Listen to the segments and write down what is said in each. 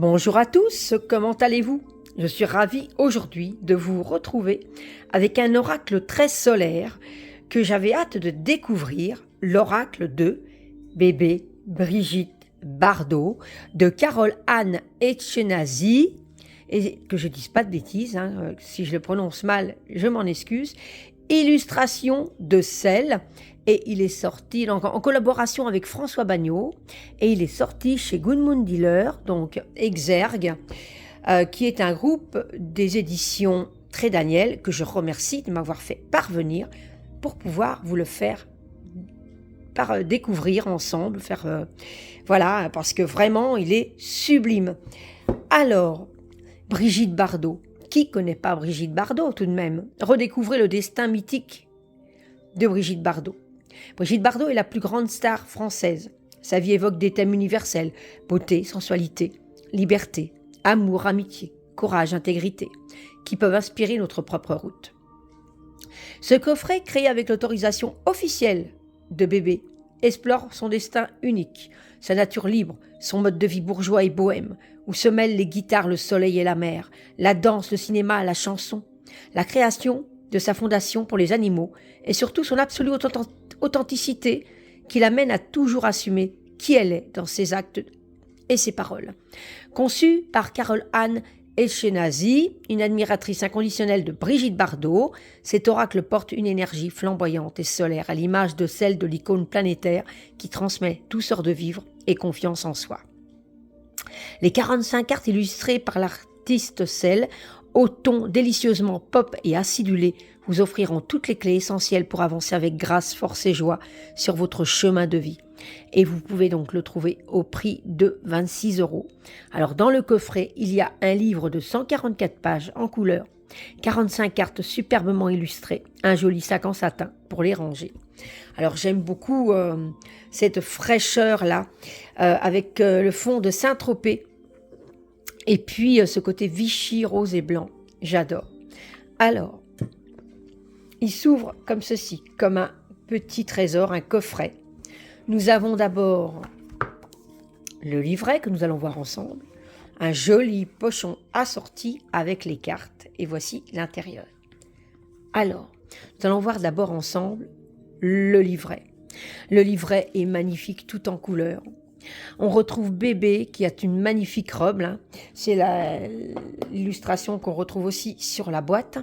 Bonjour à tous, comment allez-vous? Je suis ravie aujourd'hui de vous retrouver avec un oracle très solaire que j'avais hâte de découvrir, l'oracle de bébé Brigitte Bardot de Carole-Anne Etchenazi, et que je ne dise pas de bêtises, si je le prononce mal, je m'en excuse. Illustration de Celle, et il est sorti en collaboration avec François Bagnaud, et il est sorti chez Good Moon Dealer, donc Exergue, qui est un groupe des éditions Très Daniel, que je remercie de m'avoir fait parvenir pour pouvoir vous le faire découvrir ensemble, voilà, parce que vraiment il est sublime. Alors, Brigitte Bardot, qui connaît pas Brigitte Bardot tout de même? Redécouvrez le destin mythique de Brigitte Bardot. Brigitte Bardot est la plus grande star française. Sa vie évoque des thèmes universels: beauté, sensualité, liberté, amour, amitié, courage, intégrité, qui peuvent inspirer notre propre route. Ce coffret, créé avec l'autorisation officielle de bébé, explore son destin unique, sa nature libre, son mode de vie bourgeois et bohème, où se mêlent les guitares, le soleil et la mer, la danse, le cinéma, la chanson, la création de sa fondation pour les animaux et surtout son absolue authenticité qui l'amène à toujours assumer qui elle est dans ses actes et ses paroles. Conçu par Carole-Anne Etchenazi, une admiratrice inconditionnelle de Brigitte Bardot, cet oracle porte une énergie flamboyante et solaire à l'image de celle de l'icône planétaire qui transmet douceur de vivre et confiance en soi. Les 45 cartes illustrées par l'artiste Celle, au ton délicieusement pop et acidulé, vous offriront toutes les clés essentielles pour avancer avec grâce, force et joie sur votre chemin de vie. Et vous pouvez donc le trouver au prix de 26 €. Alors dans le coffret, il y a un livre de 144 pages en couleur, 45 cartes superbement illustrées, un joli sac en satin pour les ranger. Alors j'aime beaucoup cette fraîcheur-là, avec le fond de Saint-Tropez, et puis ce côté Vichy rose et blanc, j'adore. Alors, il s'ouvre comme ceci, comme un petit trésor, un coffret. Nous avons d'abord le livret que nous allons voir ensemble, un joli pochon assorti avec les cartes, et voici l'intérieur. Alors, nous allons voir d'abord ensemble le livret. Le livret est magnifique, tout en couleur. On retrouve bébé qui a une magnifique robe, c'est l'illustration qu'on retrouve aussi sur la boîte.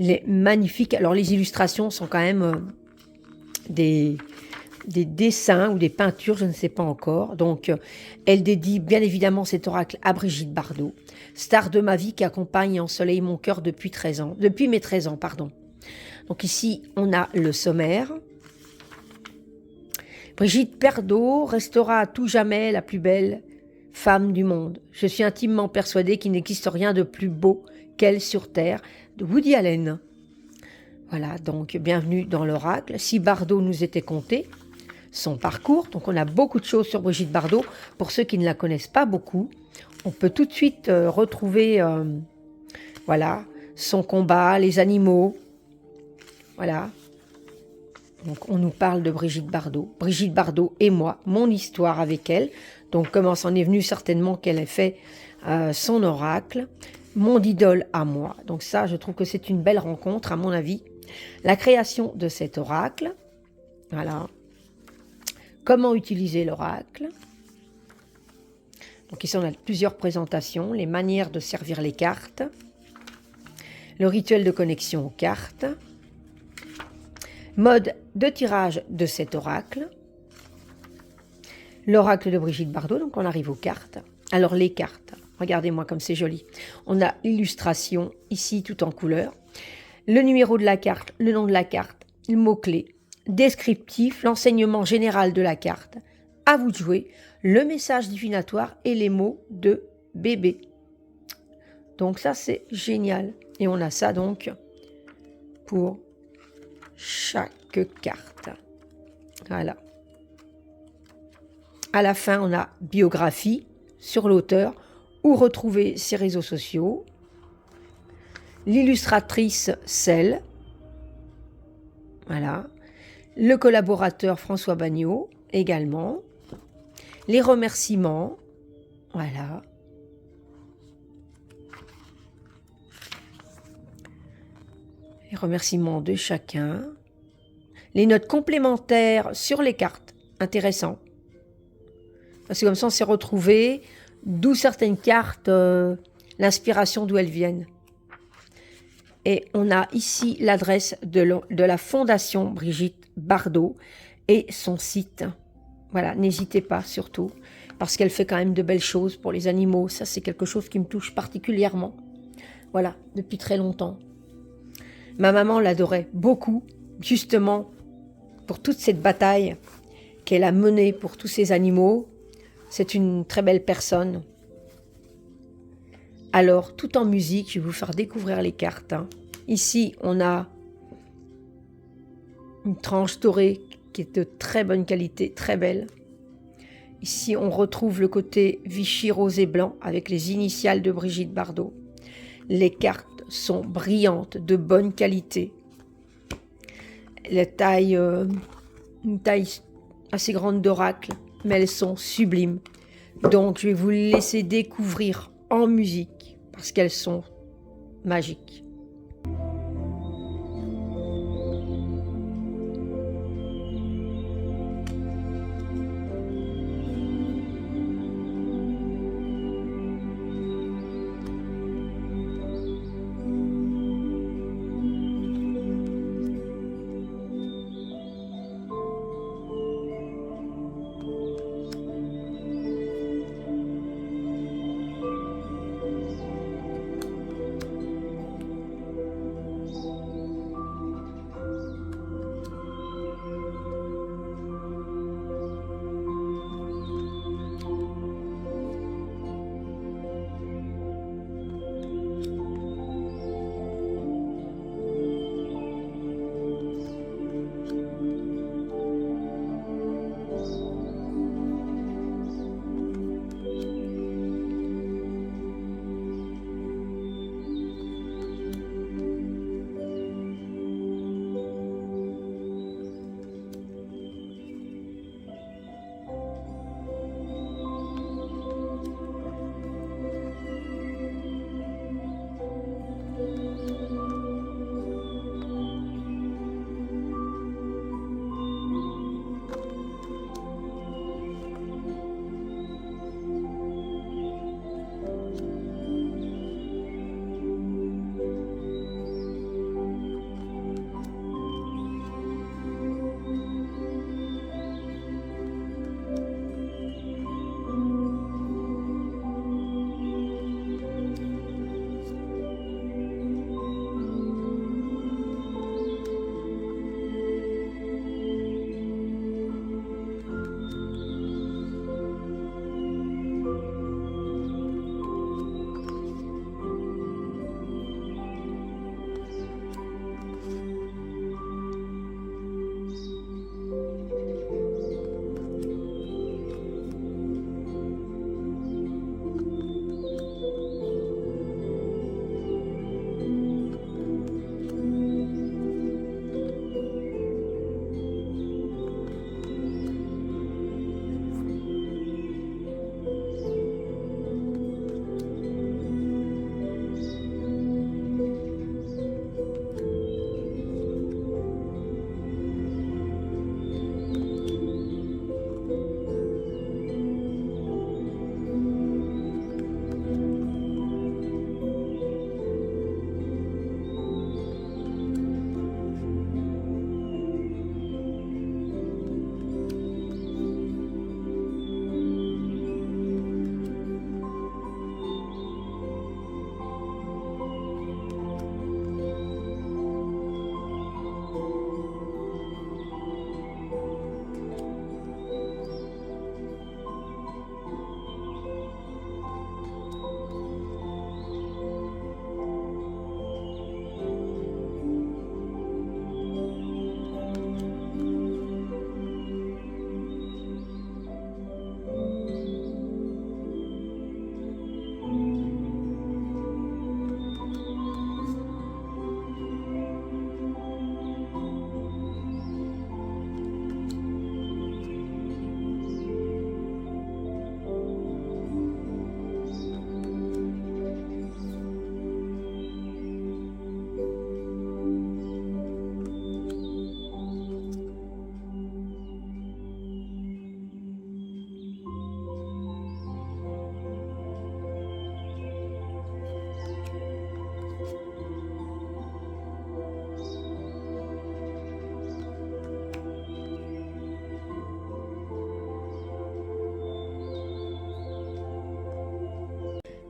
Les magnifiques. Alors les illustrations sont quand même des dessins ou des peintures, je ne sais pas encore. Donc elle dédie bien évidemment cet oracle à Brigitte Bardot, star de ma vie qui accompagne et ensoleille mon cœur depuis mes 13 ans. Donc ici on a le sommaire. Brigitte Bardot restera à tout jamais la plus belle femme du monde. Je suis intimement persuadée qu'il n'existe rien de plus beau qu'elle sur terre, de Woody Allen. Voilà, donc bienvenue dans l'oracle. Si Bardot nous était conté, son parcours, donc on a beaucoup de choses sur Brigitte Bardot. Pour ceux qui ne la connaissent pas beaucoup, on peut tout de suite retrouver son combat, les animaux. Voilà. Donc on nous parle de Brigitte Bardot. Brigitte Bardot et moi, mon histoire avec elle. Donc comment s'en est venu certainement qu'elle ait fait son oracle. Mon idole à moi. Donc ça, je trouve que c'est une belle rencontre à mon avis. La création de cet oracle. Voilà. Comment utiliser l'oracle. Donc ici on a plusieurs présentations. Les manières de servir les cartes. Le rituel de connexion aux cartes. Mode de tirage de cet oracle. L'oracle de Brigitte Bardot, donc on arrive aux cartes. Alors les cartes, regardez-moi comme c'est joli. On a l'illustration ici tout en couleur. Le numéro de la carte, le nom de la carte, le mot-clé, descriptif, l'enseignement général de la carte. À vous de jouer, le message divinatoire et les mots de bébé. Donc ça c'est génial. Et on a ça donc pour chaque carte. Voilà. À la fin, on a biographie sur l'auteur, où retrouver ses réseaux sociaux. L'illustratrice Celle. Voilà. Le collaborateur François Bagnaud également. Les remerciements. Voilà. Les remerciements de chacun. Les notes complémentaires sur les cartes. Intéressant. Parce que comme ça, on s'est retrouvé d'où certaines cartes, l'inspiration d'où elles viennent. Et on a ici l'adresse de la Fondation Brigitte Bardot et son site. Voilà, n'hésitez pas surtout, parce qu'elle fait quand même de belles choses pour les animaux. Ça, c'est quelque chose qui me touche particulièrement. Voilà, depuis très longtemps. Ma maman l'adorait beaucoup, justement, pour toute cette bataille qu'elle a menée pour tous ces animaux. C'est une très belle personne. Alors, tout en musique, je vais vous faire découvrir les cartes. Ici, on a une tranche dorée qui est de très bonne qualité, très belle. Ici, on retrouve le côté Vichy rose et blanc avec les initiales de Brigitte Bardot. Les cartes sont brillantes, de bonne qualité. Une taille assez grande d'oracle, mais elles sont sublimes. Donc, je vais vous les laisser découvrir en musique, parce qu'elles sont magiques.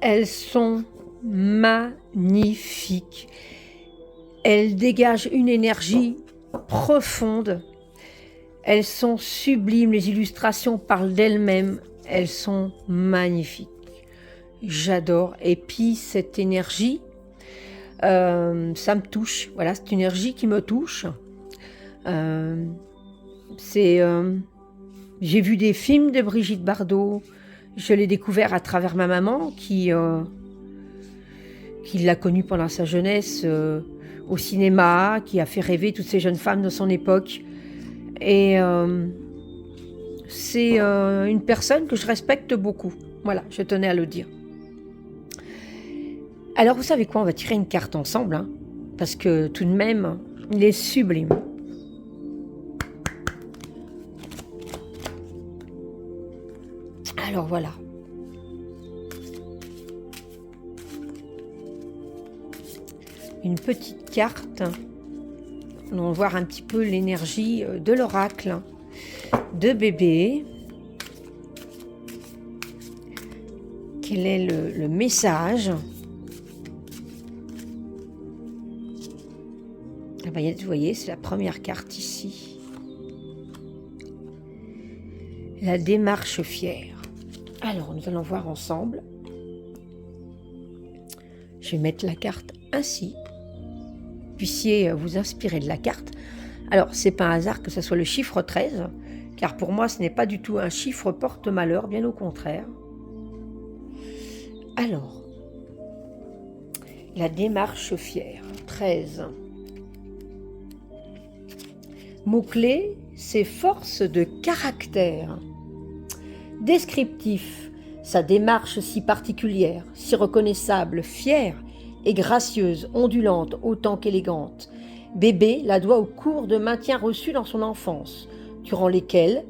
Elles sont magnifiques. Elles dégagent une énergie profonde. Elles sont sublimes. Les illustrations parlent d'elles-mêmes. Elles sont magnifiques. J'adore. Et puis cette énergie, ça me touche. Voilà, cette énergie qui me touche. J'ai vu des films de Brigitte Bardot. Je l'ai découvert à travers ma maman qui l'a connue pendant sa jeunesse au cinéma, qui a fait rêver toutes ces jeunes femmes de son époque. Et c'est une personne que je respecte beaucoup. Voilà, je tenais à le dire. Alors vous savez quoi, on va tirer une carte ensemble, hein, parce que tout de même, il est sublime. Alors voilà. Une petite carte. On va voir un petit peu l'énergie de l'oracle de bébé. Quel est le message? Ah ben, vous voyez, c'est la première carte ici. La démarche fière. Alors, nous allons voir ensemble. Je vais mettre la carte ainsi. Vous puissiez vous inspirer de la carte. Alors, c'est pas un hasard que ce soit le chiffre 13, car pour moi, ce n'est pas du tout un chiffre porte-malheur, bien au contraire. Alors, la démarche fière, 13. Mot-clé, c'est force de caractère. Descriptif, sa démarche si particulière, si reconnaissable, fière et gracieuse, ondulante autant qu'élégante. Bébé la doit au cours de maintien reçu dans son enfance, durant lesquels,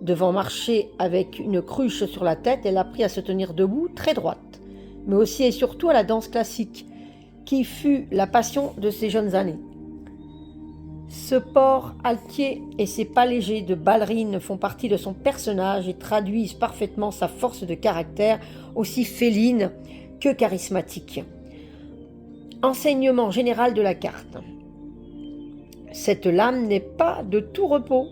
devant marcher avec une cruche sur la tête, elle a appris à se tenir debout, très droite, mais aussi et surtout à la danse classique, qui fut la passion de ses jeunes années. Ce port altier et ses pas légers de ballerine font partie de son personnage et traduisent parfaitement sa force de caractère, aussi féline que charismatique. Enseignement général de la carte. Cette lame n'est pas de tout repos.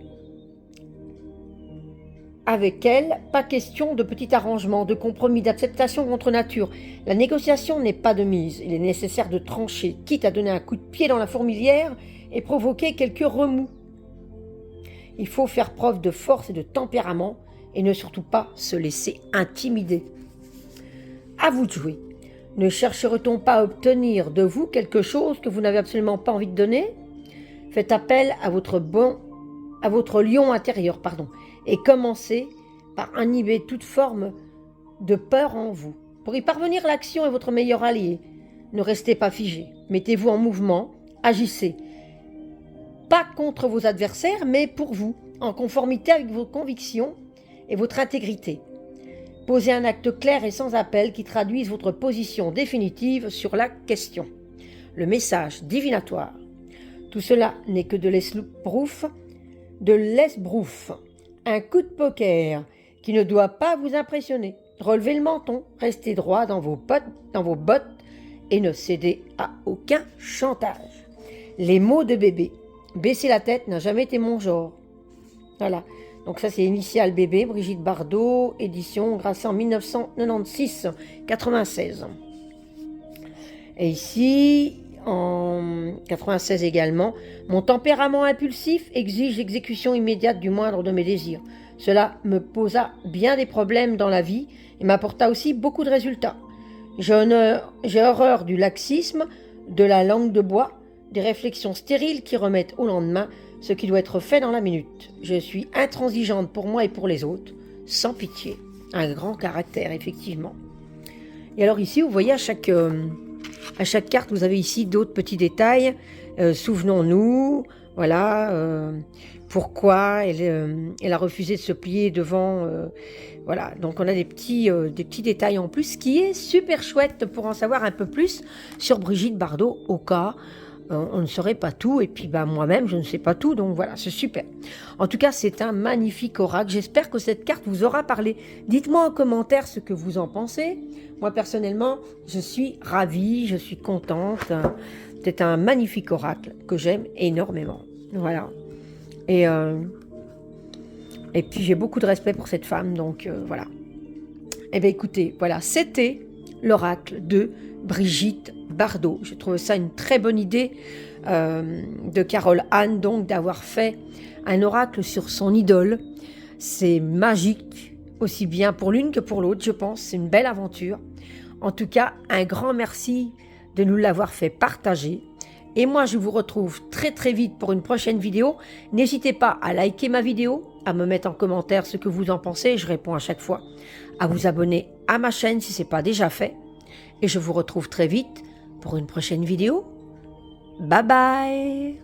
Avec elle, pas question de petit arrangement, de compromis, d'acceptation contre nature. La négociation n'est pas de mise. Il est nécessaire de trancher, quitte à donner un coup de pied dans la fourmilière et provoquer quelques remous. Il faut faire preuve de force et de tempérament et ne surtout pas se laisser intimider. À vous de jouer. Ne chercherait-on pas à obtenir de vous quelque chose que vous n'avez absolument pas envie de donner? Faites appel à votre lion intérieur, et commencez par inhiber toute forme de peur en vous. Pour y parvenir, l'action est votre meilleur allié. Ne restez pas figé. Mettez-vous en mouvement, agissez. Pas contre vos adversaires, mais pour vous, en conformité avec vos convictions et votre intégrité. Posez un acte clair et sans appel qui traduise votre position définitive sur la question. Le message divinatoire. Tout cela n'est que de l'esbrouf, un coup de poker qui ne doit pas vous impressionner. Relevez le menton, restez droit dans vos bottes et ne cédez à aucun chantage. Les mots de bébé. Baisser la tête n'a jamais été mon genre. Voilà. Donc ça c'est Initial bébé, Brigitte Bardot, édition Grasset en 1996-96. Et ici, en 96 également, mon tempérament impulsif exige l'exécution immédiate du moindre de mes désirs. Cela me posa bien des problèmes dans la vie et m'apporta aussi beaucoup de résultats. J'ai horreur du laxisme, de la langue de bois, des réflexions stériles qui remettent au lendemain ce qui doit être fait dans la minute. Je suis intransigeante pour moi et pour les autres, sans pitié. Un grand caractère, effectivement. Et alors ici, vous voyez, à chaque carte, vous avez ici d'autres petits détails. Souvenons-nous, voilà, pourquoi elle a refusé de se plier devant. Voilà, donc on a des petits détails en plus, ce qui est super chouette pour en savoir un peu plus sur Brigitte Bardot, au cas on ne saurait pas tout, et puis moi-même, je ne sais pas tout, donc voilà, c'est super. En tout cas, c'est un magnifique oracle. J'espère que cette carte vous aura parlé. Dites-moi en commentaire ce que vous en pensez. Moi, personnellement, je suis ravie, je suis contente. C'est un magnifique oracle que j'aime énormément. Voilà. Et puis, j'ai beaucoup de respect pour cette femme, donc voilà. Eh bien, écoutez, voilà, c'était l'oracle de Brigitte Bardot. J'ai trouvé ça une très bonne idée de Carole Anne, donc, d'avoir fait un oracle sur son idole. C'est magique, aussi bien pour l'une que pour l'autre, je pense. C'est une belle aventure. En tout cas, un grand merci de nous l'avoir fait partager. Et moi, je vous retrouve très très vite pour une prochaine vidéo. N'hésitez pas à liker ma vidéo, à me mettre en commentaire ce que vous en pensez, je réponds à chaque fois. À vous abonner à ma chaîne si ce n'est pas déjà fait. Et je vous retrouve très vite pour une prochaine vidéo. Bye bye!